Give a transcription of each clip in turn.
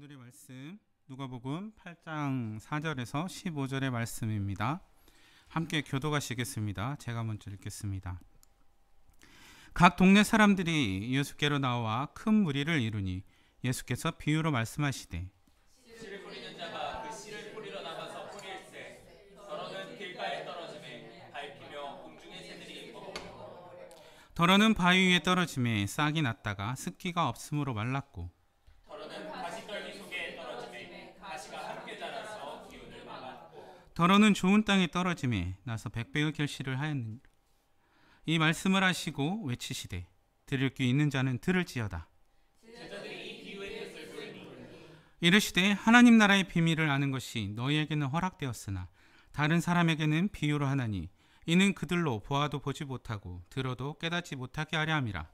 오늘의 말씀 누가복음 8장 4절에서 15절의 말씀입니다. 함께 교독하시겠습니다. 제가 먼저 읽겠습니다. 각 동네 사람들이 예수께로 나와 큰 무리를 이루니 예수께서 비유로 말씀하시되 씨를 뿌리는 자가 그 씨를 뿌리러 나가서 뿌릴새 더러는 길가에 떨어지매 밟히며 공중의 새들이 먹고 더러는 바위 위에 떨어짐에 싹이 났다가 습기가 없으므로 말랐고 더러는 가시떨기 속에 떨어지매 가시가 함께 자라서 기운을 막았고 더러는 좋은 땅에 떨어짐에 나서 백배의 결실을 하였느니라. 이 말씀을 하시고 외치시되 들을 귀 있는 자는 들을지어다. 제자들이 이 비유의 뜻을 들으니 이르시되 하나님 나라의 비밀을 아는 것이 너희에게는 허락되었으나 다른 사람에게는 비유로 하나니 이는 그들로 보아도 보지 못하고 들어도 깨닫지 못하게 하려 함이라.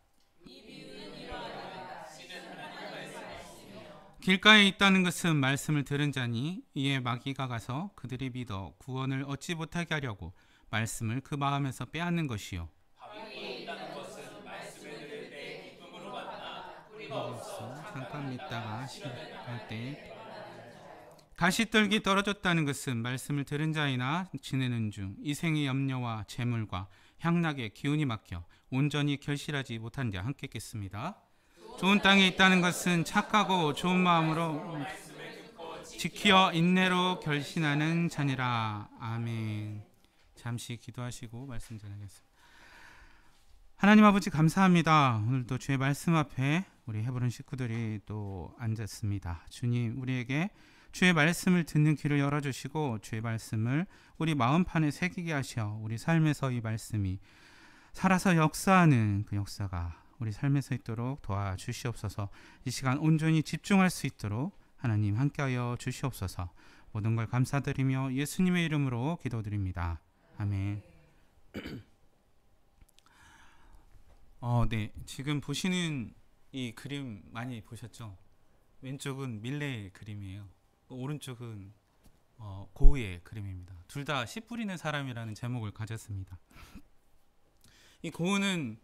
길가에 있다는 것은 말씀을 들은 자니 이에 마귀가 가서 그들이 믿어 구원을 얻지 못하게 하려고 말씀을 그 마음에서 빼앗는 것이요. 바위에 있다는 것은 말씀을 들을 때 기쁨으로 받나 뿌리가 없어 잠깐 믿다가 시작할 때 가시떨기 떨어졌다는 것은 말씀을 들은 자이나 지내는 중 이생의 염려와 재물과 향락의 기운이 막혀 온전히 결실하지 못한 자 함께 읽겠습니다. 좋은 땅에 있다는 것은 착하고 좋은 마음으로 지키어 인내로 결신하는 자니라. 아멘. 잠시 기도하시고 말씀 전하겠습니다. 하나님 아버지 감사합니다. 오늘도 주의 말씀 앞에 우리 헤브론 식구들이 또 앉았습니다. 주님, 우리에게 주의 말씀을 듣는 귀를 열어주시고 주의 말씀을 우리 마음판에 새기게 하셔 우리 삶에서 이 말씀이 살아서 역사하는 그 역사가 우리 삶에서 있도록 도와주시옵소서. 이 시간 온전히 집중할 수 있도록 하나님 함께하여 주시옵소서. 모든 걸 감사드리며 예수님의 이름으로 기도드립니다. 아멘. 네, 지금 보시는 이 그림 많이 보셨죠? 왼쪽은 밀레의 그림이에요. 오른쪽은 고우의 그림입니다. 둘 다 씨 뿌리는 사람이라는 제목을 가졌습니다. 이 고우는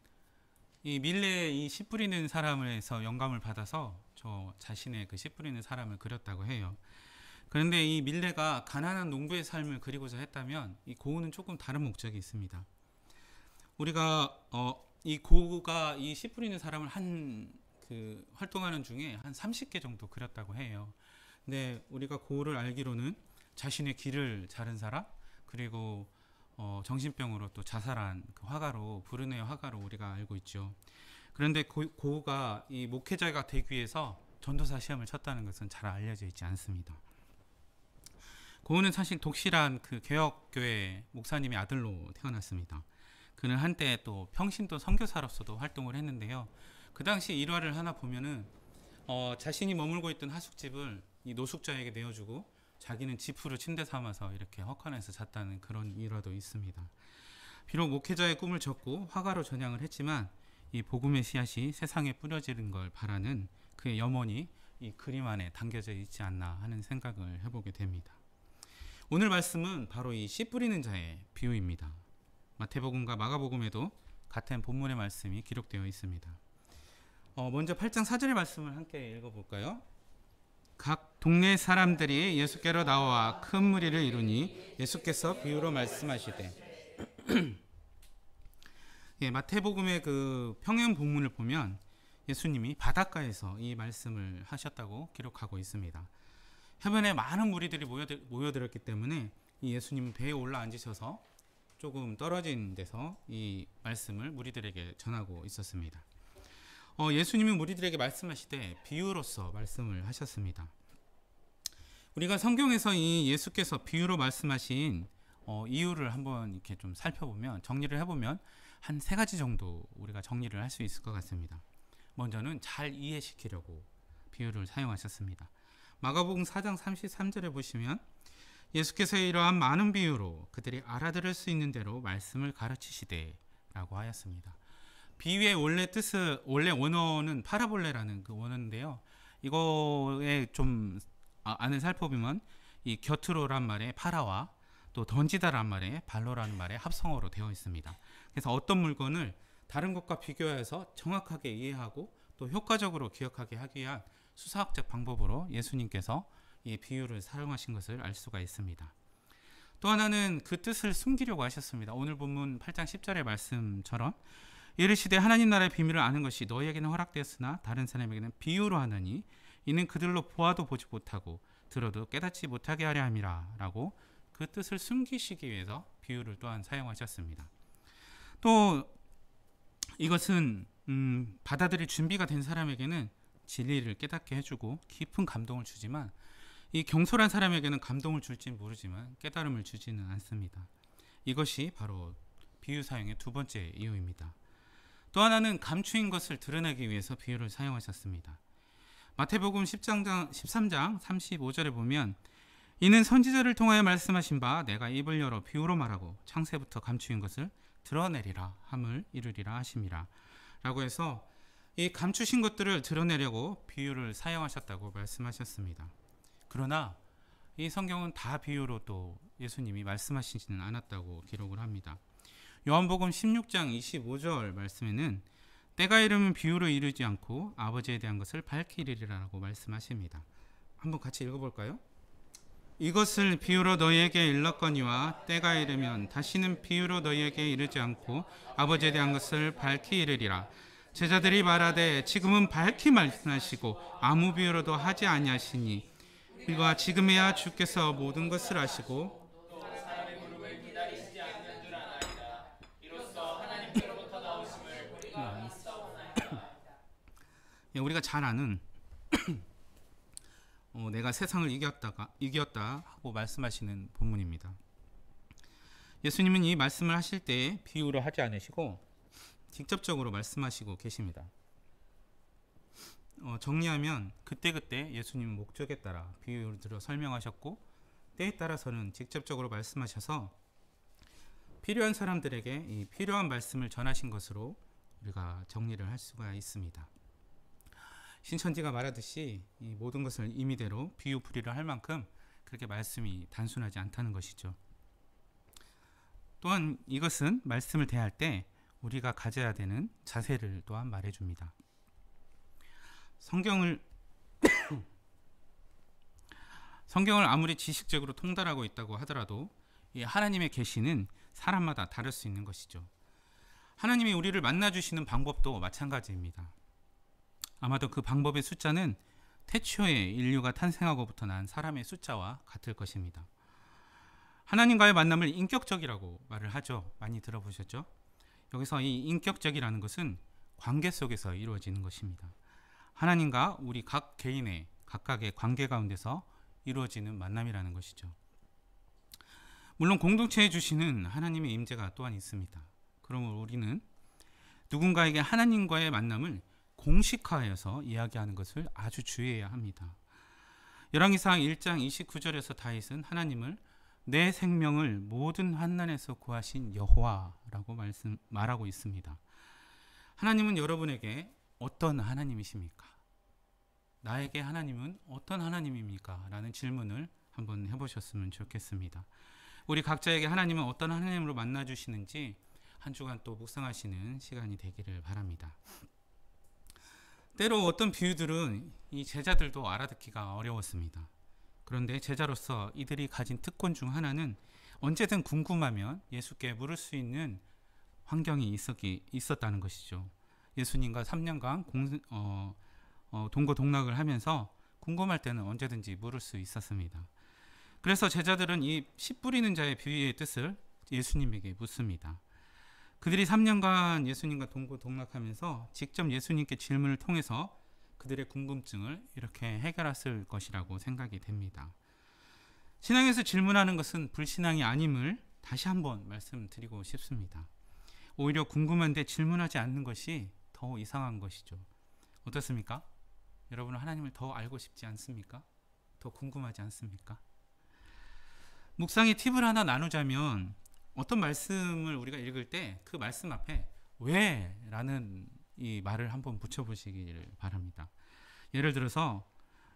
이 밀레의 이 씨 뿌리는 사람에서 영감을 받아서 저 자신의 그 씨 뿌리는 사람을 그렸다고 해요. 그런데 이 밀레가 가난한 농부의 삶을 그리고자 했다면 이 고우는 조금 다른 목적이 있습니다. 우리가 이 고우가 이 씨 뿌리는 사람을 활동하는 중에 한 30개 정도 그렸다고 해요. 근데 우리가 고우를 알기로는 자신의 귀를 자른 사람, 그리고 정신병으로 또 자살한 그 화가로, 브루네의 화가로 우리가 알고 있죠. 그런데 고우가 이 목회자가 되기 위해서 전도사 시험을 쳤다는 것은 잘 알려져 있지 않습니다. 고우는 사실 독실한 그 개혁교회 목사님의 아들로 태어났습니다. 그는 한때 또 평신도 선교사로서도 활동을 했는데요. 그 당시 일화를 하나 보면은 자신이 머물고 있던 하숙집을 이 노숙자에게 내어주고 자기는 지프로 침대 삼아서 이렇게 헛간에서 잤다는 그런 일화도 있습니다. 비록 목회자의 꿈을 졌고 화가로 전향을 했지만 이 복음의 씨앗이 세상에 뿌려지는 걸 바라는 그의 염원이 이 그림 안에 담겨져 있지 않나 하는 생각을 해보게 됩니다. 오늘 말씀은 바로 이 씨 뿌리는 자의 비유입니다. 마태복음과 마가복음에도 같은 본문의 말씀이 기록되어 있습니다. 먼저 8장 4절의 말씀을 함께 읽어볼까요? 각 동네 사람들이 예수께로 나와 큰 무리를 이루니 예수께서 비유로 말씀하시되 예, 마태복음의 그 평행 본문을 보면 예수님이 바닷가에서 이 말씀을 하셨다고 기록하고 있습니다. 해변에 많은 무리들이 모여들었기 때문에 이 예수님은 배에 올라 앉으셔서 조금 떨어진 데서 이 말씀을 무리들에게 전하고 있었습니다. 예수님은 무리들에게 말씀하시되 비유로서 말씀을 하셨습니다. 우리가 성경에서 이 예수께서 비유로 말씀하신 이유를 한번 이렇게 좀 살펴보면, 정리를 해보면 한 3가지 정도 우리가 정리를 할 수 있을 것 같습니다. 먼저는 잘 이해시키려고 비유를 사용하셨습니다. 마가복음 4장 33절에 보시면 예수께서 이러한 많은 비유로 그들이 알아들을 수 있는 대로 말씀을 가르치시되 라고 하였습니다. 비유의 원래 원어는 파라볼레라는 그 원어인데요. 이거에 좀 안을 살펴보면 이 곁으로란 말의 파라와 또 던지다란 말의 발로라는 말의 합성어로 되어 있습니다. 그래서 어떤 물건을 다른 것과 비교해서 정확하게 이해하고 또 효과적으로 기억하게 하기 위한 수사학적 방법으로 예수님께서 이 비유를 사용하신 것을 알 수가 있습니다. 또 하나는 그 뜻을 숨기려고 하셨습니다. 오늘 본문 8장 10절의 말씀처럼 이르시되 하나님 나라의 비밀을 아는 것이 너희에게는 허락되었으나 다른 사람에게는 비유로 하나니 이는 그들로 보아도 보지 못하고 들어도 깨닫지 못하게 하려 함이라 라고 그 뜻을 숨기시기 위해서 비유를 또한 사용하셨습니다. 또 이것은 받아들일 준비가 된 사람에게는 진리를 깨닫게 해주고 깊은 감동을 주지만 이 경솔한 사람에게는 감동을 줄지는 모르지만 깨달음을 주지는 않습니다. 이것이 바로 비유 사용의 두 번째 이유입니다. 또 하나는 감추인 것을 드러내기 위해서 비유를 사용하셨습니다. 마태복음 13장 35절에 보면 이는 선지자를 통하여 말씀하신 바 내가 입을 열어 비유로 말하고 창세부터 감추인 것을 드러내리라 함을 이루리라 하심이라 라고 해서 이 감추신 것들을 드러내려고 비유를 사용하셨다고 말씀하셨습니다. 그러나 이 성경은 다 비유로 또 예수님이 말씀하시지는 않았다고 기록을 합니다. 요한복음 16장 25절 말씀에는 때가 이르면 비유로 이르지 않고 아버지에 대한 것을 밝히 이르리라고 말씀하십니다. 한번 같이 읽어볼까요? 이것을 비유로 너희에게 일렀거니와 때가 이르면 다시는 비유로 너희에게 이르지 않고 아버지에 대한 것을 밝히 이르리라. 제자들이 말하되 지금은 밝히 말씀하시고 아무 비유로도 하지 아니하시니 우리가 지금에야 주께서 모든 것을 아시고 사람의 부름을 기다리시지 않는 줄 아나이다. 이로써 하나님께로부터 나오심을 우리가 믿사오나이다. 우리가 잘 아는 내가 세상을 이겼다 하고 말씀하시는 본문입니다. 예수님은 이 말씀을 하실 때 비유로 하지 않으시고 직접적으로 말씀하시고 계십니다. 정리하면 그때그때 예수님은 목적에 따라 비유를 들어 설명하셨고 때에 따라서는 직접적으로 말씀하셔서 필요한 사람들에게 이 필요한 말씀을 전하신 것으로 우리가 정리를 할 수가 있습니다. 신천지가 말하듯이 이 모든 것을 임의대로 비유풀이를 할 만큼 그렇게 말씀이 단순하지 않다는 것이죠. 또한 이것은 말씀을 대할 때 우리가 가져야 되는 자세를 또한 말해줍니다. 성경을 아무리 지식적으로 통달하고 있다고 하더라도 이 하나님의 계시는 사람마다 다를 수 있는 것이죠. 하나님이 우리를 만나주시는 방법도 마찬가지입니다. 아마도 그 방법의 숫자는 태초에 인류가 탄생하고부터 난 사람의 숫자와 같을 것입니다. 하나님과의 만남을 인격적이라고 말을 하죠. 많이 들어보셨죠? 여기서 이 인격적이라는 것은 관계 속에서 이루어지는 것입니다. 하나님과 우리 각 개인의 각각의 관계 가운데서 이루어지는 만남이라는 것이죠. 물론 공동체에 주시는 하나님의 임재가 또한 있습니다. 그러므로 우리는 누군가에게 하나님과의 만남을 공식화해서 이야기하는 것을 아주 주의해야 합니다. 열왕기상 1장 29절에서 다윗은 하나님을 내 생명을 모든 환난에서 구하신 여호와라고 말하고 있습니다. 하나님은 여러분에게 어떤 하나님이십니까? 나에게 하나님은 어떤 하나님입니까? 라는 질문을 한번 해보셨으면 좋겠습니다. 우리 각자에게 하나님은 어떤 하나님으로 만나주시는지 한 주간 또 묵상하시는 시간이 되기를 바랍니다. 때로 어떤 비유들은 이 제자들도 알아듣기가 어려웠습니다. 그런데 제자로서 이들이 가진 특권 중 하나는 언제든 궁금하면 예수께 물을 수 있는 환경이 있었다는 것이죠. 예수님과 3년간 동고동락을 하면서 궁금할 때는 언제든지 물을 수 있었습니다. 그래서 제자들은 이 씨 뿌리는 자의 비유의 뜻을 예수님에게 묻습니다. 그들이 3년간 예수님과 동고동락하면서 직접 예수님께 질문을 통해서 그들의 궁금증을 이렇게 해결했을 것이라고 생각이 됩니다. 신앙에서 질문하는 것은 불신앙이 아님을 다시 한번 말씀드리고 싶습니다. 오히려 궁금한데 질문하지 않는 것이 더 이상한 것이죠. 어떻습니까? 여러분은 하나님을 더 알고 싶지 않습니까? 더 궁금하지 않습니까? 묵상의 팁을 하나 나누자면 어떤 말씀을 우리가 읽을 때 그 말씀 앞에 왜? 라는 이 말을 한번 붙여보시기를 바랍니다. 예를 들어서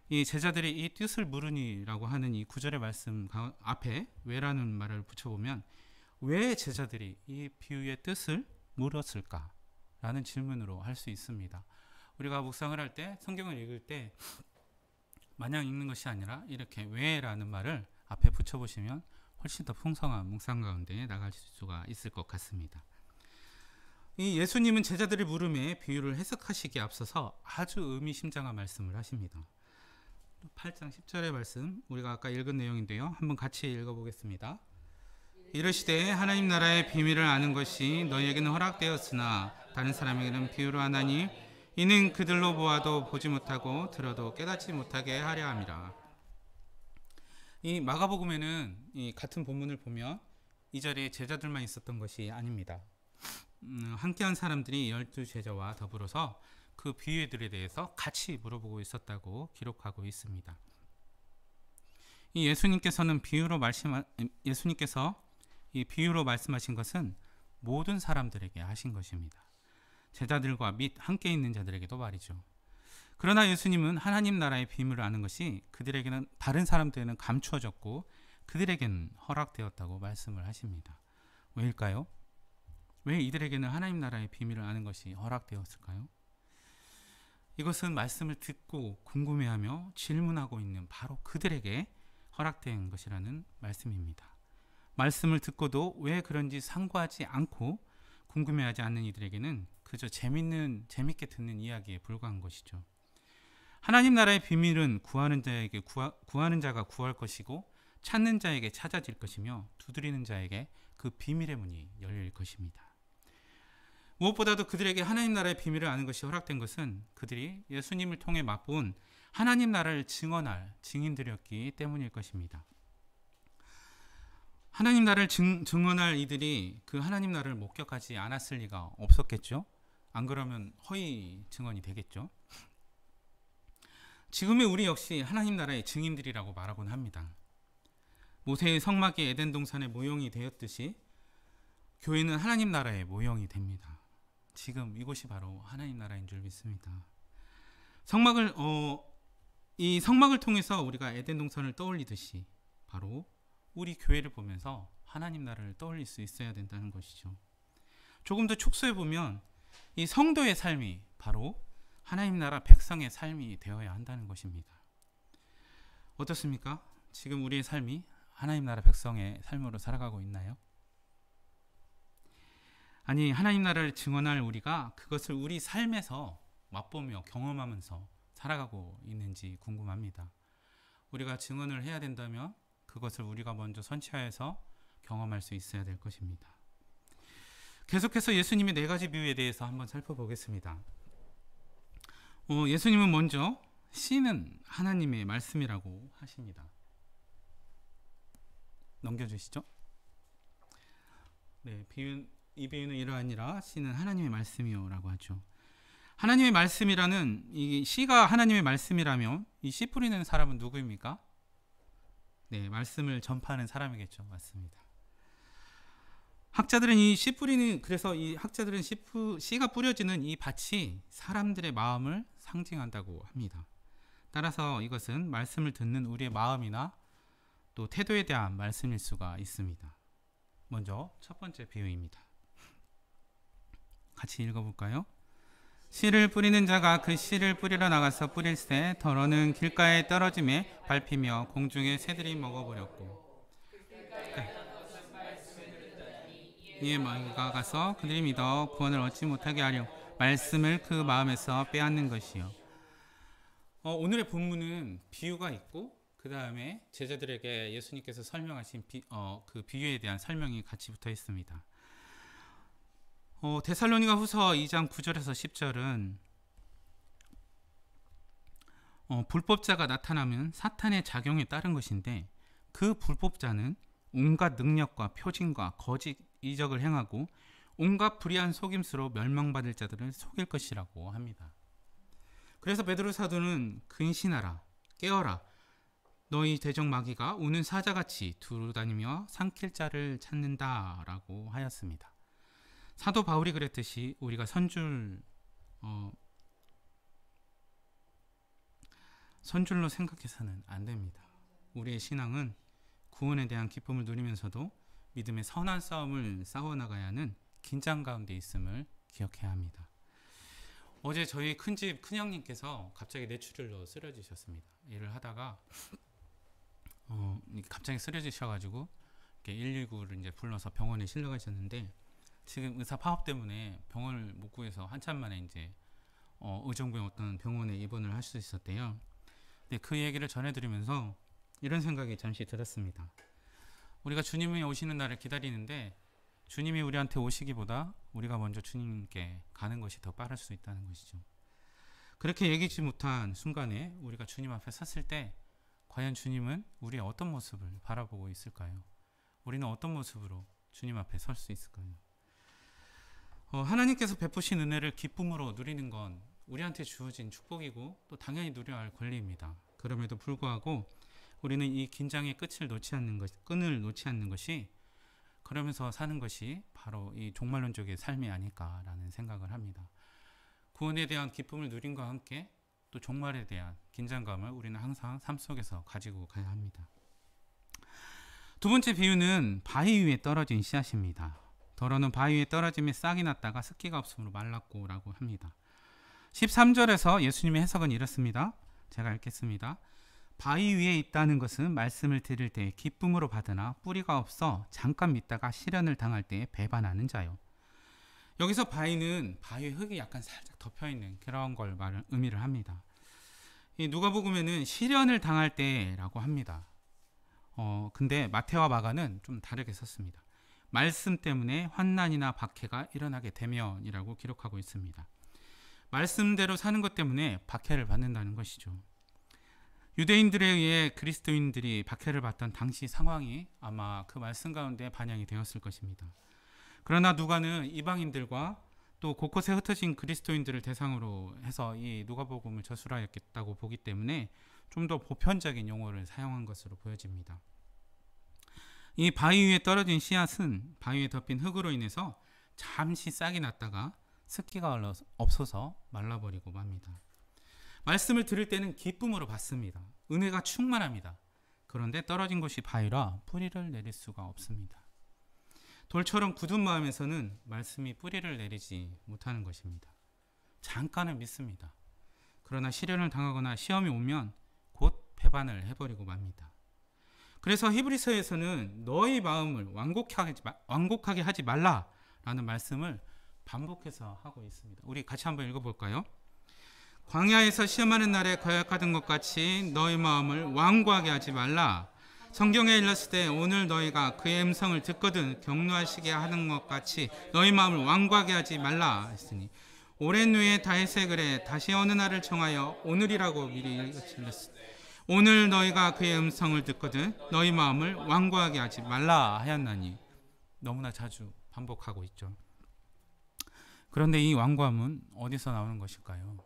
이 제자들이 이 뜻을 물으니라고 하는 이 구절의 말씀 앞에 왜라는 말을 붙여보면 왜 제자들이 이 비유의 뜻을 물었을까? 라는 질문으로 할 수 있습니다. 우리가 묵상을 할 때 성경을 읽을 때 마냥 읽는 것이 아니라 이렇게 왜라는 말을 앞에 붙여보시면 훨씬 더 풍성한 묵상 가운데 나갈 수가 있을 것 같습니다. 이 예수님은 제자들의 물음에 비유를 해석하시기에 앞서서 아주 의미심장한 말씀을 하십니다. 8장 10절의 말씀, 우리가 아까 읽은 내용인데요. 한번 같이 읽어보겠습니다. 이르시되 하나님 나라의 비밀을 아는 것이 너희에게는 허락되었으나 다른 사람에게는 비유로 하나니 이는 그들로 보아도 보지 못하고 들어도 깨닫지 못하게 하려 함이라. 이 마가복음에는 이 같은 본문을 보면 이 자리에 제자들만 있었던 것이 아닙니다. 함께한 사람들이 12제자와 더불어서 그 비유들에 대해서 같이 물어보고 있었다고 기록하고 있습니다. 이 예수님께서 이 비유로 말씀하신 것은 모든 사람들에게 하신 것입니다. 제자들과 및 함께 있는 자들에게도 말이죠. 그러나 예수님은 하나님 나라의 비밀을 아는 것이 그들에게는, 다른 사람들에게는 감추어졌고 그들에게는 허락되었다고 말씀을 하십니다. 왜일까요? 왜 이들에게는 하나님 나라의 비밀을 아는 것이 허락되었을까요? 이것은 말씀을 듣고 궁금해하며 질문하고 있는 바로 그들에게 허락된 것이라는 말씀입니다. 말씀을 듣고도 왜 그런지 상고하지 않고 궁금해하지 않는 이들에게는 그저 재밌게 듣는 이야기에 불과한 것이죠. 하나님 나라의 비밀은 구하는 자가 구할 것이고 찾는 자에게 찾아질 것이며 두드리는 자에게 그 비밀의 문이 열릴 것입니다. 무엇보다도 그들에게 하나님 나라의 비밀을 아는 것이 허락된 것은 그들이 예수님을 통해 맛본 하나님 나라를 증언할 증인들이었기 때문일 것입니다. 하나님 나라를 증언할 이들이 그 하나님 나라를 목격하지 않았을 리가 없었겠죠. 안 그러면 허위 증언이 되겠죠. 지금의 우리 역시 하나님 나라의 증인들이라고 말하곤 합니다. 모세의 성막이 에덴 동산의 모형이 되었듯이 교회는 하나님 나라의 모형이 됩니다. 지금 이곳이 바로 하나님 나라인 줄 믿습니다. 이 성막을 통해서 우리가 에덴 동산을 떠올리듯이 바로 우리 교회를 보면서 하나님 나라를 떠올릴 수 있어야 된다는 것이죠. 조금 더 축소해 보면 이 성도의 삶이 바로 하나님 나라 백성의 삶이 되어야 한다는 것입니다. 어떻습니까? 지금 우리의 삶이 하나님 나라 백성의 삶으로 살아가고 있나요? 아니, 하나님 나라를 증언할 우리가 그것을 우리 삶에서 맛보며 경험하면서 살아가고 있는지 궁금합니다. 우리가 증언을 해야 된다면 그것을 우리가 먼저 선취하여서 경험할 수 있어야 될 것입니다. 계속해서 예수님의 4가지 비유에 대해서 한번 살펴보겠습니다. 예수님은 먼저 씨는 하나님의 말씀이라고 하십니다. 넘겨주시죠. 네, 이 비유는 이러하니라 씨는 하나님의 말씀이요 라고 하죠. 하나님의 말씀이라는, 이 씨가 하나님의 말씀이라면 이 씨 뿌리는 사람은 누구입니까? 네, 말씀을 전파하는 사람이겠죠. 맞습니다. 학자들은 그래서 이 학자들은 씨가 뿌려지는 이 밭이 사람들의 마음을 상징한다고 합니다. 따라서 이것은 말씀을 듣는 우리의 마음이나 또 태도에 대한 말씀일 수가 있습니다. 먼저 첫 번째 비유입니다. 같이 읽어볼까요? 씨를 뿌리는 자가 그 씨를 뿌리러 나가서 뿌릴새 더러는 길가에 떨어짐에 밟히며 공중의 새들이 먹어버렸고 이에 마귀가 가서 그들이 믿어 구원을 얻지 못하게 하려 말씀을 그 마음에서 빼앗는 것이요. 오늘의 본문은 비유가 있고 그 다음에 제자들에게 예수님께서 설명하신 그 비유에 대한 설명이 같이 붙어 있습니다. 데살로니가 후서 2장 9절에서 10절은 불법자가 나타나면 사탄의 작용에 따른 것인데 그 불법자는 온갖 능력과 표징과 거짓 이적을 행하고 온갖 불의한 속임수로 멸망받을 자들을 속일 것이라고 합니다. 그래서 베드로 사도는 근신하라, 깨어라, 너희 대적 마귀가 우는 사자같이 두루다니며 삼킬 자를 찾는다라고 하였습니다. 사도 바울이 그랬듯이 우리가 선줄로 생각해서는 안 됩니다. 우리의 신앙은 구원에 대한 기쁨을 누리면서도 믿음의 선한 싸움을 싸워나가야 하는 긴장 가운데 있음을 기억해야 합니다. 어제 저희 큰집 큰형님께서 갑자기 뇌출혈로 쓰러지셨습니다. 일을 하다가 갑자기 쓰러지셔가지고 119를 이제 불러서 병원에 실려가셨는데 지금 의사 파업 때문에 병원을 못 구해서 한참 만에 이제 의정부의 어떤 병원에 입원을 할 수 있었대요. 근데 그 얘기를 전해드리면서 이런 생각이 잠시 들었습니다. 우리가 주님이 오시는 날을 기다리는데 주님이 우리한테 오시기보다 우리가 먼저 주님께 가는 것이 더 빠를 수 있다는 것이죠. 그렇게 얘기지 못한 순간에 우리가 주님 앞에 섰을 때 과연 주님은 우리의 어떤 모습을 바라보고 있을까요? 우리는 어떤 모습으로 주님 앞에 설 수 있을까요? 하나님께서 베푸신 은혜를 기쁨으로 누리는 건 우리한테 주어진 축복이고 또 당연히 누려야 할 권리입니다. 그럼에도 불구하고 우리는 이 긴장의 끈을 놓지 않는 것이 그러면서 사는 것이 바로 이 종말론적의 삶이 아닐까라는 생각을 합니다. 구원에 대한 기쁨을 누림과 함께 또 종말에 대한 긴장감을 우리는 항상 삶 속에서 가지고 가야 합니다. 두 번째 비유는 바위 위에 떨어진 씨앗입니다. 더러는 바위 위에 떨어짐에 싹이 났다가 습기가 없으므로 말랐고 라고 합니다. 13절에서 예수님의 해석은 이렇습니다. 제가 읽겠습니다. 바위 위에 있다는 것은 말씀을 들을 때 기쁨으로 받으나 뿌리가 없어 잠깐 믿다가 시련을 당할 때 배반하는 자요. 여기서 바위는 바위에 흙이 약간 살짝 덮여있는 그런 걸 의미를 합니다. 이 누가복음에는 시련을 당할 때라고 합니다. 근데 마태와 마가는 좀 다르게 썼습니다. 말씀 때문에 환난이나 박해가 일어나게 되면이라고 기록하고 있습니다. 말씀대로 사는 것 때문에 박해를 받는다는 것이죠. 유대인들에 의해 그리스도인들이 박해를 받던 당시 상황이 아마 그 말씀 가운데 반영이 되었을 것입니다. 그러나 누가는 이방인들과 또 곳곳에 흩어진 그리스도인들을 대상으로 해서 이 누가복음을 저술하였겠다고 보기 때문에 좀 더 보편적인 용어를 사용한 것으로 보여집니다. 이 바위 위에 떨어진 씨앗은 바위에 덮인 흙으로 인해서 잠시 싹이 났다가 습기가 없어서 말라버리고 맙니다. 말씀을 들을 때는 기쁨으로 받습니다. 은혜가 충만합니다. 그런데 떨어진 곳이 바위라 뿌리를 내릴 수가 없습니다. 돌처럼 굳은 마음에서는 말씀이 뿌리를 내리지 못하는 것입니다. 잠깐은 믿습니다. 그러나 시련을 당하거나 시험이 오면 곧 배반을 해버리고 맙니다. 그래서 히브리서에서는 너희 마음을 완곡하게 하지 말라라는 말씀을 반복해서 하고 있습니다. 우리 같이 한번 읽어볼까요? 광야에서 시험하는 날에 거역하던 것 같이 너희 마음을 완고하게 하지 말라. 성경에 일렀을 때 오늘 너희가 그의 음성을 듣거든 경노하시게 하는 것 같이 너희 마음을 완고하게 하지 말라 했으니 오랜 후에 다윗의 글에 다시 어느 날을 정하여 오늘이라고 미리 일렀을 때 오늘 너희가 그의 음성을 듣거든 너희 마음을 완고하게 하지 말라 하였나니 너무나 자주 반복하고 있죠. 그런데 이 완고함은 어디서 나오는 것일까요?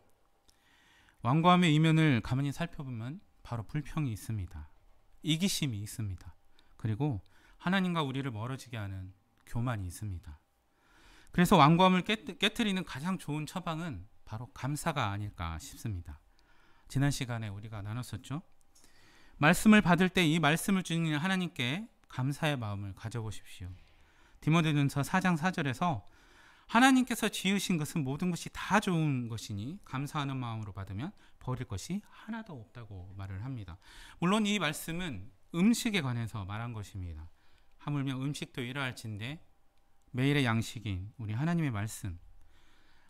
완고함의 이면을 가만히 살펴보면 바로 불평이 있습니다. 이기심이 있습니다. 그리고 하나님과 우리를 멀어지게 하는 교만이 있습니다. 그래서 완고함을 깨트리는 가장 좋은 처방은 바로 감사가 아닐까 싶습니다. 지난 시간에 우리가 나눴었죠. 말씀을 받을 때 이 말씀을 주는 하나님께 감사의 마음을 가져보십시오. 디모데전서 4장 4절에서 하나님께서 지으신 것은 모든 것이 다 좋은 것이니 감사하는 마음으로 받으면 버릴 것이 하나도 없다고 말을 합니다. 물론 이 말씀은 음식에 관해서 말한 것입니다. 하물며 음식도 이러할진데 매일의 양식인 우리 하나님의 말씀,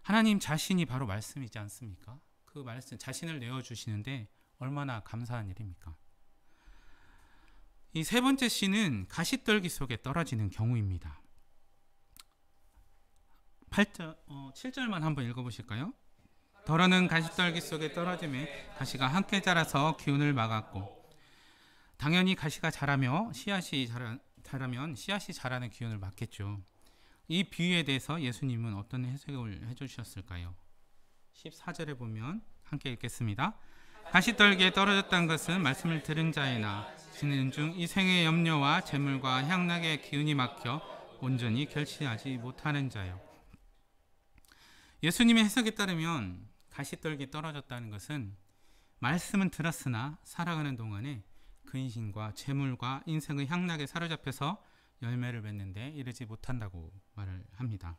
하나님 자신이 바로 말씀이지 않습니까? 그 말씀 자신을 내어주시는데 얼마나 감사한 일입니까? 이 세 번째 씨는 가시떨기 속에 떨어지는 경우입니다. 7절만 한번 읽어보실까요? 더러는 가시떨기 속에 떨어짐에 가시가 함께 자라서 기운을 막았고, 당연히 가시가 자라면 씨앗이 자라는 기운을 막겠죠. 이 비유에 대해서 예수님은 어떤 해석을 해주셨을까요? 14절에 보면 함께 읽겠습니다. 가시떨기에 떨어졌다는 것은 말씀을 들은 자이나 지는 중 이 생의 염려와 재물과 향락의 기운이 막혀 온전히 결실하지 못하는 자요. 예수님의 해석에 따르면 가시떨기에 떨어졌다는 것은 말씀은 들었으나 살아가는 동안에 근심과 재물과 인생의 향락에 사로잡혀서 열매를 맺는데 이르지 못한다고 말을 합니다.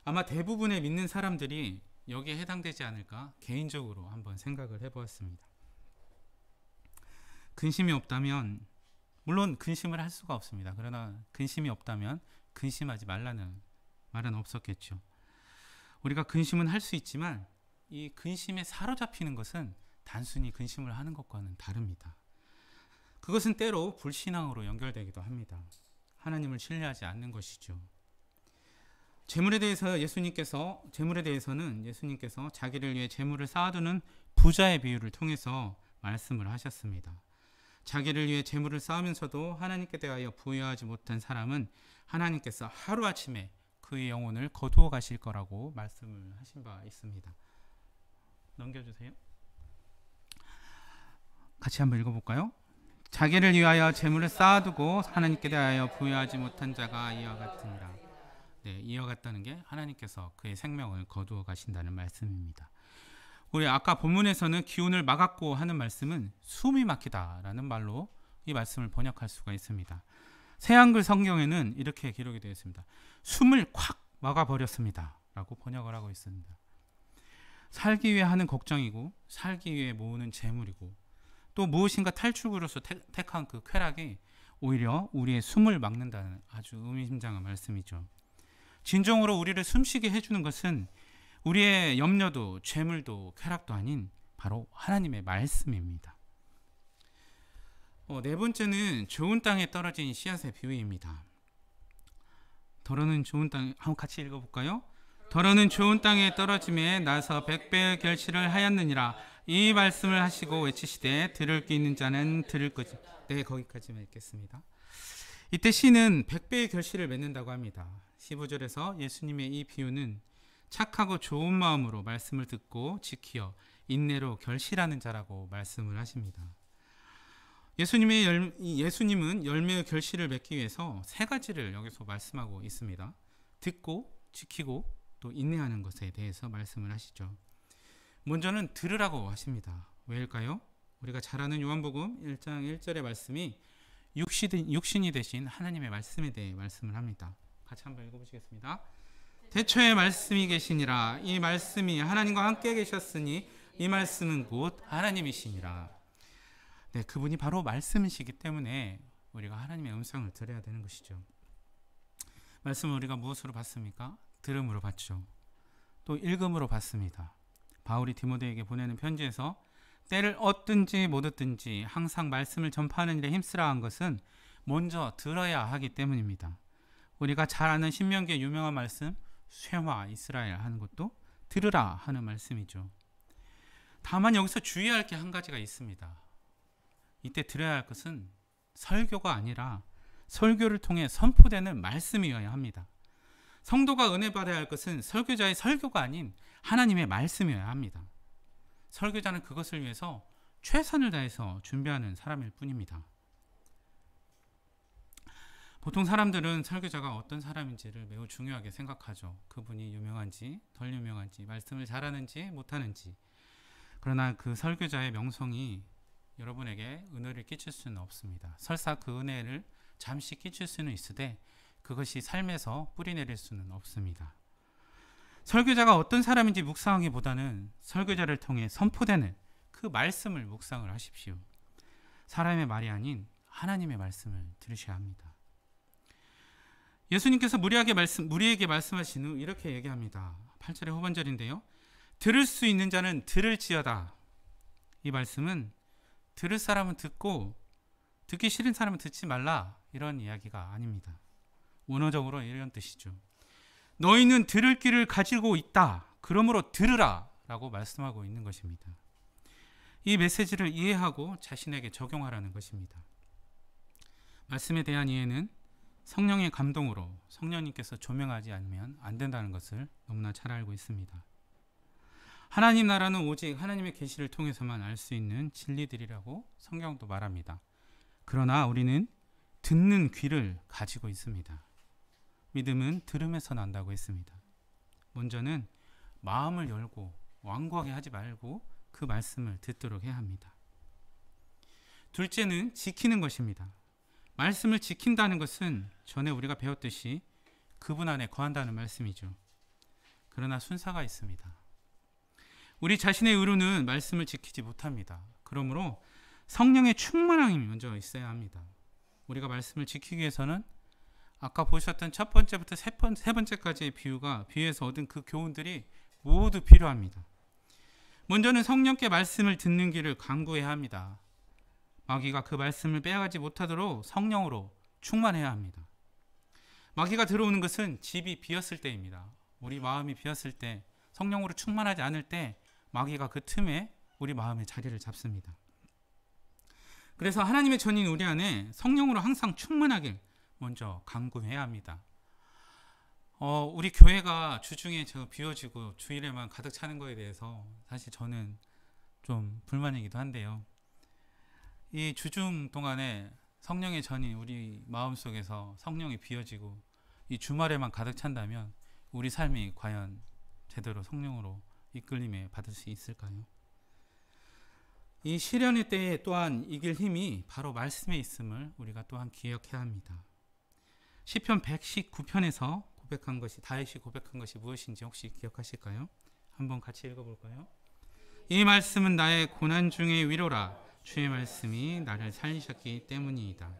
아마 대부분의 믿는 사람들이 여기에 해당되지 않을까 개인적으로 한번 생각을 해보았습니다. 근심이 없다면, 물론 근심을 할 수가 없습니다. 그러나 근심이 없다면 근심하지 말라는 말은 없었겠죠. 우리가 근심은 할 수 있지만 이 근심에 사로잡히는 것은 단순히 근심을 하는 것과는 다릅니다. 그것은 때로 불신앙으로 연결되기도 합니다. 하나님을 신뢰하지 않는 것이죠. 재물에 대해서는 예수님께서 자기를 위해 재물을 쌓아두는 부자의 비유를 통해서 말씀을 하셨습니다. 자기를 위해 재물을 쌓으면서도 하나님께 대하여 부여하지 못한 사람은 하나님께서 하루아침에 그의 영혼을 거두어 가실 거라고 말씀을 하신 바 있습니다. 넘겨주세요. 같이 한번 읽어볼까요? 자기를 위하여 재물을 쌓아두고 하나님께 대하여 부여하지 못한 자가 이와 같으니라. 네, 이와 같다는 게 하나님께서 그의 생명을 거두어 가신다는 말씀입니다. 우리 아까 본문에서는 기운을 막았고 하는 말씀은 숨이 막히다라는 말로 이 말씀을 번역할 수가 있습니다. 새한글 성경에는 이렇게 기록이 되어 있습니다. 숨을 콱 막아버렸습니다 라고 번역을 하고 있습니다. 살기 위해 하는 걱정이고 살기 위해 모으는 재물이고 또 무엇인가 탈출구로서 택한 그 쾌락이 오히려 우리의 숨을 막는다는 아주 의미심장한 말씀이죠. 진정으로 우리를 숨쉬게 해주는 것은 우리의 염려도 재물도 쾌락도 아닌 바로 하나님의 말씀입니다. 네 번째는 좋은 땅에 떨어진 씨앗의 비유입니다. 더러는 좋은 땅, 한번 같이 읽어볼까요? 더러는 좋은 땅에 떨어짐에 나서 100배의 결실을 하였느니라. 이 말씀을 하시고 외치시되 들을 귀 있는 자는 들을 거지. 네, 거기까지만 읽겠습니다. 이때 씨는 100배의 결실을 맺는다고 합니다. 15절에서 예수님의 이 비유는 착하고 좋은 마음으로 말씀을 듣고 지키어 인내로 결실하는 자라고 말씀을 하십니다. 예수님은 열매의 결실을 맺기 위해서 세 가지를 여기서 말씀하고 있습니다. 듣고 지키고 또 인내하는 것에 대해서 말씀을 하시죠. 먼저는 들으라고 하십니다. 왜일까요? 우리가 잘 아는 요한복음 1장 1절의 말씀이 육신이 되신 하나님의 말씀에 대해 말씀을 합니다. 같이 한번 읽어보시겠습니다. 태초에 말씀이 계시니라. 이 말씀이 하나님과 함께 계셨으니 이 말씀은 곧 하나님이시니라. 네, 그분이 바로 말씀이시기 때문에 우리가 하나님의 음성을 들어야 되는 것이죠. 말씀을 우리가 무엇으로 받습니까? 들음으로 받죠. 또 읽음으로 받습니다. 바울이 디모데에게 보내는 편지에서 때를 얻든지 못 얻든지 항상 말씀을 전파하는 일에 힘쓰라 한 것은 먼저 들어야 하기 때문입니다. 우리가 잘 아는 신명기의 유명한 말씀 쇠마 이스라엘 하는 것도 들으라 하는 말씀이죠. 다만 여기서 주의할 게 한 가지가 있습니다. 이때 들어야 할 것은 설교가 아니라 설교를 통해 선포되는 말씀이어야 합니다. 성도가 은혜 받아야 할 것은 설교자의 설교가 아닌 하나님의 말씀이어야 합니다. 설교자는 그것을 위해서 최선을 다해서 준비하는 사람일 뿐입니다. 보통 사람들은 설교자가 어떤 사람인지를 매우 중요하게 생각하죠. 그분이 유명한지 덜 유명한지 말씀을 잘하는지 못하는지. 그러나 그 설교자의 명성이 여러분에게 은혜를 끼칠 수는 없습니다. 설사 그 은혜를 잠시 끼칠 수는 있으되 그것이 삶에서 뿌리내릴 수는 없습니다. 설교자가 어떤 사람인지 묵상하기보다는 설교자를 통해 선포되는 그 말씀을 묵상을 하십시오. 사람의 말이 아닌 하나님의 말씀을 들으셔야 합니다. 예수님께서 무리에게 말씀하신 후 이렇게 얘기합니다. 8절의 후반절인데요. 들을 수 있는 자는 들을지어다. 이 말씀은 들을 사람은 듣고 듣기 싫은 사람은 듣지 말라 이런 이야기가 아닙니다. 원어적으로 이런 뜻이죠. 너희는 들을 귀를 가지고 있다. 그러므로 들으라 라고 말씀하고 있는 것입니다. 이 메시지를 이해하고 자신에게 적용하라는 것입니다. 말씀에 대한 이해는 성령의 감동으로 성령님께서 조명하지 않으면 안 된다는 것을 너무나 잘 알고 있습니다. 하나님 나라는 오직 하나님의 계시를 통해서만 알 수 있는 진리들이라고 성경도 말합니다. 그러나 우리는 듣는 귀를 가지고 있습니다. 믿음은 들음에서 난다고 했습니다. 먼저는 마음을 열고 완고하게 하지 말고 그 말씀을 듣도록 해야 합니다. 둘째는 지키는 것입니다. 말씀을 지킨다는 것은 전에 우리가 배웠듯이 그분 안에 거한다는 말씀이죠. 그러나 순서가 있습니다. 우리 자신의 의로는 말씀을 지키지 못합니다. 그러므로 성령의 충만함이 먼저 있어야 합니다. 우리가 말씀을 지키기 위해서는 아까 보셨던 첫 번째부터 세 번째까지의 비유에서 얻은 그 교훈들이 모두 필요합니다. 먼저는 성령께 말씀을 듣는 길을 강구해야 합니다. 마귀가 그 말씀을 빼앗지 못하도록 성령으로 충만해야 합니다. 마귀가 들어오는 것은 집이 비었을 때입니다. 우리 마음이 비었을 때, 성령으로 충만하지 않을 때 마귀가 그 틈에 우리 마음에 자리를 잡습니다. 그래서 하나님의 전인 우리 안에 성령으로 항상 충만하길 먼저 강구해야 합니다. 우리 교회가 주중에 비워지고 주일에만 가득 차는 거에 대해서 사실 저는 좀 불만이기도 한데요. 이 주중 동안에 성령의 전인 우리 마음속에서 성령이 비워지고 이 주말에만 가득 찬다면 우리 삶이 과연 제대로 성령으로 이끌림에 받을 수 있을까요? 이 시련의 때에 또한 이길 힘이 바로 말씀에 있음을 우리가 또한 기억해야 합니다. 시편 119편에서 다윗이 고백한 것이 무엇인지 혹시 기억하실까요? 한번 같이 읽어볼까요? 이 말씀은 나의 고난 중의 위로라. 주의 말씀이 나를 살리셨기 때문이다.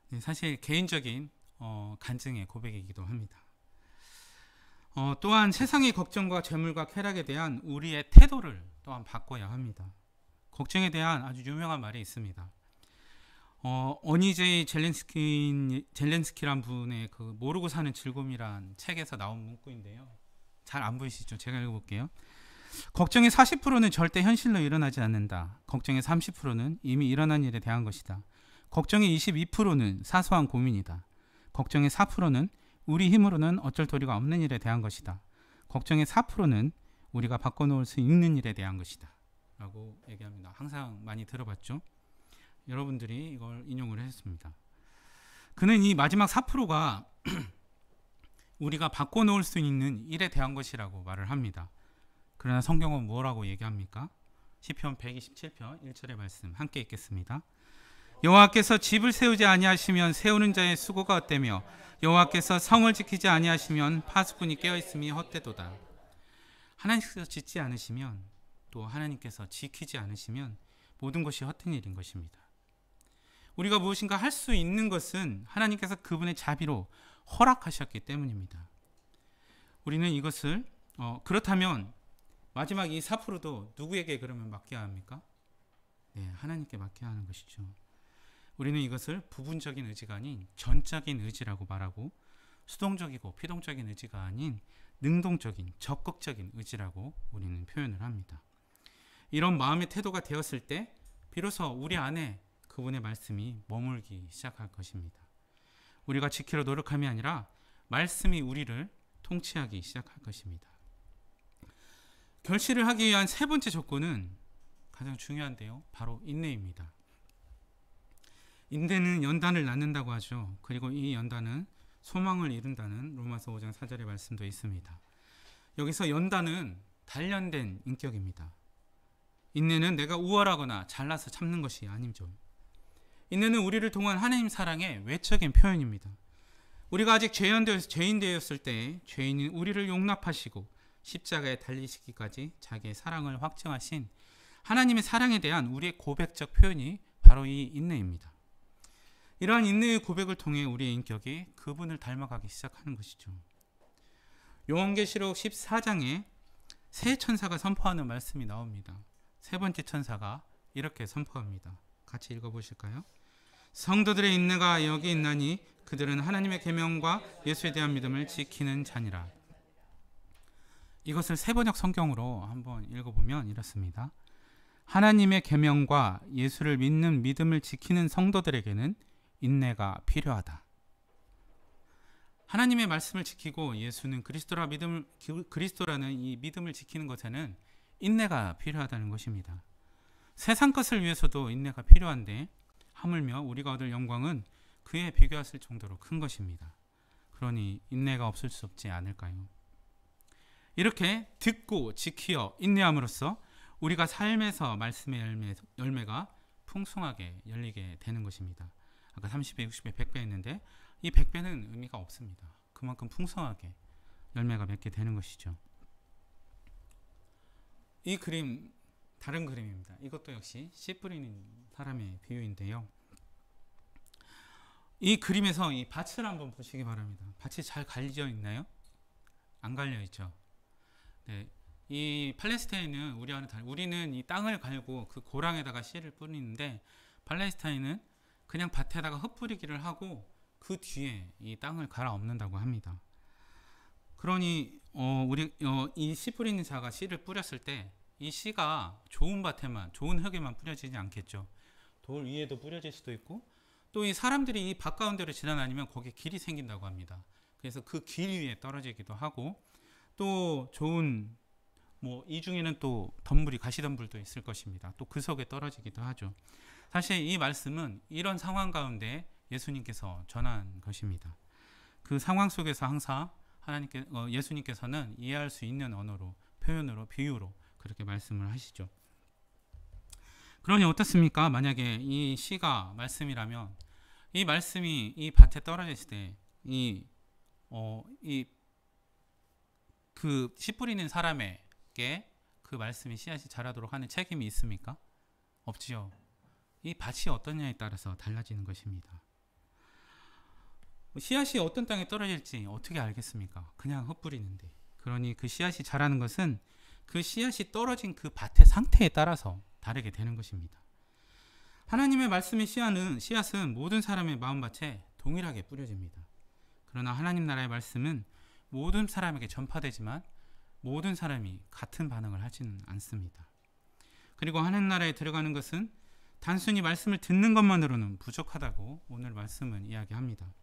네, 사실 개인적인 간증의 고백이기도 합니다. 또한 세상의 걱정과 재물과 쾌락에 대한 우리의 태도를 또한 바꿔야 합니다. 걱정에 대한 아주 유명한 말이 있습니다. 어니제이 젤렌스키란 분의 그 모르고 사는 즐거움이란 책에서 나온 문구인데요. 잘 안 보이시죠? 제가 읽어볼게요. 걱정의 40%는 절대 현실로 일어나지 않는다. 걱정의 30%는 이미 일어난 일에 대한 것이다. 걱정의 22%는 사소한 고민이다. 걱정의 4%는 우리 힘으로는 어쩔 도리가 없는 일에 대한 것이다. 걱정의 4%는 우리가 바꿔놓을 수 있는 일에 대한 것이다. 라고 얘기합니다. 항상 많이 들어봤죠? 여러분들이 이걸 인용을 했습니다. 그는 이 마지막 4%가 우리가 바꿔놓을 수 있는 일에 대한 것이라고 말을 합니다. 그러나 성경은 뭐라고 얘기합니까? 시편 127편 1절의 말씀 함께 읽겠습니다. 여호와께서 집을 세우지 아니하시면 세우는 자의 수고가 헛되며 여호와께서 성을 지키지 아니하시면 파수꾼이 깨어있음이 헛되도다. 하나님께서 짓지 않으시면, 또 하나님께서 지키지 않으시면 모든 것이 헛된 일인 것입니다. 우리가 무엇인가 할 수 있는 것은 하나님께서 그분의 자비로 허락하셨기 때문입니다. 우리는 이것을 그렇다면 마지막 이 4%도 누구에게 그러면 맡겨야 합니까? 네, 하나님께 맡겨야 하는 것이죠. 우리는 이것을 부분적인 의지가 아닌 전적인 의지라고 말하고, 수동적이고 피동적인 의지가 아닌 능동적인 적극적인 의지라고 우리는 표현을 합니다. 이런 마음의 태도가 되었을 때 비로소 우리 안에 그분의 말씀이 머물기 시작할 것입니다. 우리가 지키려 노력함이 아니라 말씀이 우리를 통치하기 시작할 것입니다. 결실을 하기 위한 세 번째 조건은 가장 중요한데요. 바로 인내입니다. 인내는 연단을 낳는다고 하죠. 그리고 이 연단은 소망을 이룬다는 로마서 5장 4절의 말씀도 있습니다. 여기서 연단은 단련된 인격입니다. 인내는 내가 우월하거나 잘나서 참는 것이 아니죠. 인내는 우리를 통한 하나님 사랑의 외적인 표현입니다. 우리가 아직 죄인 되었을 때 죄인인 우리를 용납하시고 십자가에 달리시기까지 자기의 사랑을 확증하신 하나님의 사랑에 대한 우리의 고백적 표현이 바로 이 인내입니다. 이러한 인내의 고백을 통해 우리의 인격이 그분을 닮아가기 시작하는 것이죠. 요한계시록 14장에 세 천사가 선포하는 말씀이 나옵니다. 세 번째 천사가 이렇게 선포합니다. 같이 읽어보실까요? 성도들의 인내가 여기 있나니 그들은 하나님의 계명과 예수에 대한 믿음을 지키는 자니라. 이것을 세번역 성경으로 한번 읽어보면 이렇습니다. 하나님의 계명과 예수를 믿는 믿음을 지키는 성도들에게는 인내가 필요하다. 하나님의 말씀을 지키고 예수는 그리스도라는 이 믿음을 지키는 것에는 인내가 필요하다는 것입니다. 세상 것을 위해서도 인내가 필요한데 하물며 우리가 얻을 영광은 그에 비교했을 정도로 큰 것입니다. 그러니 인내가 없을 수 없지 않을까요? 이렇게 듣고 지키어 인내함으로써 우리가 삶에서 말씀의 열매가 풍성하게 열리게 되는 것입니다. 아까 30배, 60배, 100배 했는데 이 100배는 의미가 없습니다. 그만큼 풍성하게 열매가 맺게 되는 것이죠. 이 그림 다른 그림입니다. 이것도 역시 씨 뿌리는 사람의 비유인데요. 이 그림에서 이 밭을 한번 보시기 바랍니다. 밭이 잘 갈려 있나요? 안 갈려 있죠. 네, 이 팔레스타인은 우리와는 우리는 이 땅을 갈고 그 고랑에다가 씨를 뿌리는데, 팔레스타인은 그냥 밭에다가 흩뿌리기를 하고 그 뒤에 이 땅을 갈아엎는다고 합니다. 그러니 이 씨 뿌리는 자가 씨를 뿌렸을 때 이 씨가 좋은 밭에만, 좋은 흙에만 뿌려지지 않겠죠. 돌 위에도 뿌려질 수도 있고, 또 이 사람들이 이 밭 가운데로 지나다니면 거기에 길이 생긴다고 합니다. 그래서 그 길 위에 떨어지기도 하고, 또 좋은 이 중에는 또 덤불이, 가시덤불도 있을 것입니다. 또 그 속에 떨어지기도 하죠. 사실 이 말씀은 이런 상황 가운데 예수님께서 전한 것입니다. 그 상황 속에서 항상 예수님께서는 이해할 수 있는 언어로, 표현으로, 비유로 그렇게 말씀을 하시죠. 그러니 어떻습니까? 만약에 이 씨가 말씀이라면, 이 말씀이 이 밭에 떨어졌을 때 그 씨 뿌리는 사람에게 그 말씀이 씨앗이 자라도록 하는 책임이 있습니까? 없지요. 이 밭이 어떠냐에 따라서 달라지는 것입니다. 씨앗이 어떤 땅에 떨어질지 어떻게 알겠습니까? 그냥 흩뿌리는데. 그러니 그 씨앗이 자라는 것은 그 씨앗이 떨어진 그 밭의 상태에 따라서 다르게 되는 것입니다. 하나님의 말씀의 씨앗은 모든 사람의 마음밭에 동일하게 뿌려집니다. 그러나 하나님 나라의 말씀은 모든 사람에게 전파되지만 모든 사람이 같은 반응을 하지는 않습니다. 그리고 하나님 나라에 들어가는 것은 단순히 말씀을 듣는 것만으로는 부족하다고 오늘 말씀은 이야기합니다.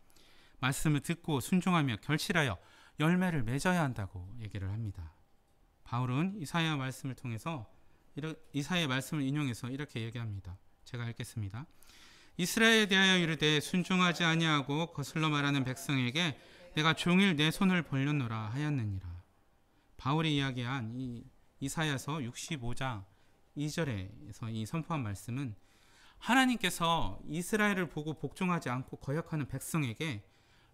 말씀을 듣고 순종하며 결실하여 열매를 맺어야 한다고 얘기를 합니다. 바울은 이사야 말씀을 통해서, 이사야의 말씀을 인용해서 이렇게 얘기합니다. 제가 읽겠습니다. 이스라엘에 대하여 이르되 순종하지 아니하고 거슬러 말하는 백성에게 내가 종일 내 손을 벌렸노라 하였느니라. 바울이 이야기한 이 이사야서 65장 2절에서 이 선포한 말씀은 하나님께서 이스라엘을 보고 복종하지 않고 거역하는 백성에게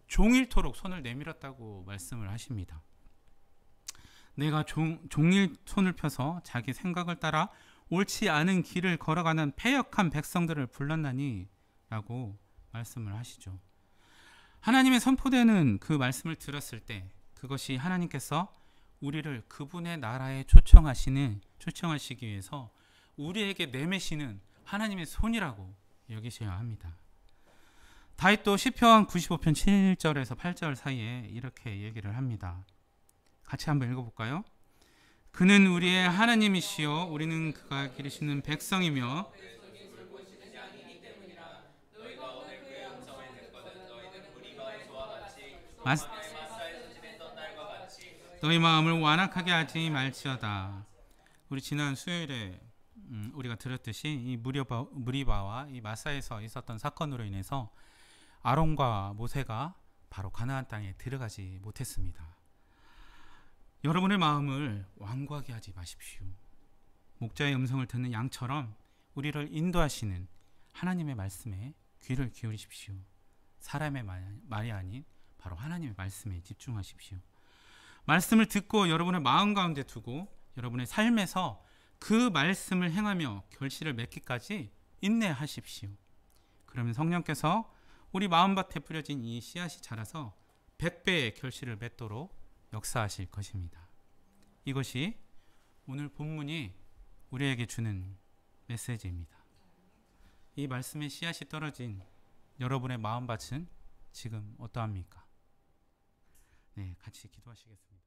종일토록 손을 내밀었다고 말씀을 하십니다. 내가 종일 손을 펴서 자기 생각을 따라 옳지 않은 길을 걸어가는 패역한 백성들을 불렀나니 라고 말씀을 하시죠. 하나님의 선포되는 그 말씀을 들었을 때 그것이 하나님께서 우리를 그분의 나라에 초청하시기 위해서 우리에게 내미시는 하나님의 손이라고 여기셔야 합니다. 다윗도 시편 95편 7절에서 8절 사이에 이렇게 얘기를 합니다. 같이 한번 읽어볼까요? 그는 우리의 하나님이시요 우리는 그가 기르시는 백성이며 너희 마음을 완악하게 하지 말지어다. 우리 지난 수요일에 우리가 들었듯이 이 무리바와 이 마사에서 있었던 사건으로 인해서 아론과 모세가 바로 가나안 땅에 들어가지 못했습니다. 여러분의 마음을 완고하게 하지 마십시오. 목자의 음성을 듣는 양처럼 우리를 인도하시는 하나님의 말씀에 귀를 기울이십시오. 사람의 말이 아닌 바로 하나님의 말씀에 집중하십시오. 말씀을 듣고 여러분의 마음 가운데 두고 여러분의 삶에서 그 말씀을 행하며 결실을 맺기까지 인내하십시오. 그러면 성령께서 우리 마음밭에 뿌려진 이 씨앗이 자라서 100배의 결실을 맺도록 역사하실 것입니다. 이것이 오늘 본문이 우리에게 주는 메시지입니다. 이 말씀의 씨앗이 떨어진 여러분의 마음밭은 지금 어떠합니까? 네, 같이 기도하시겠습니다.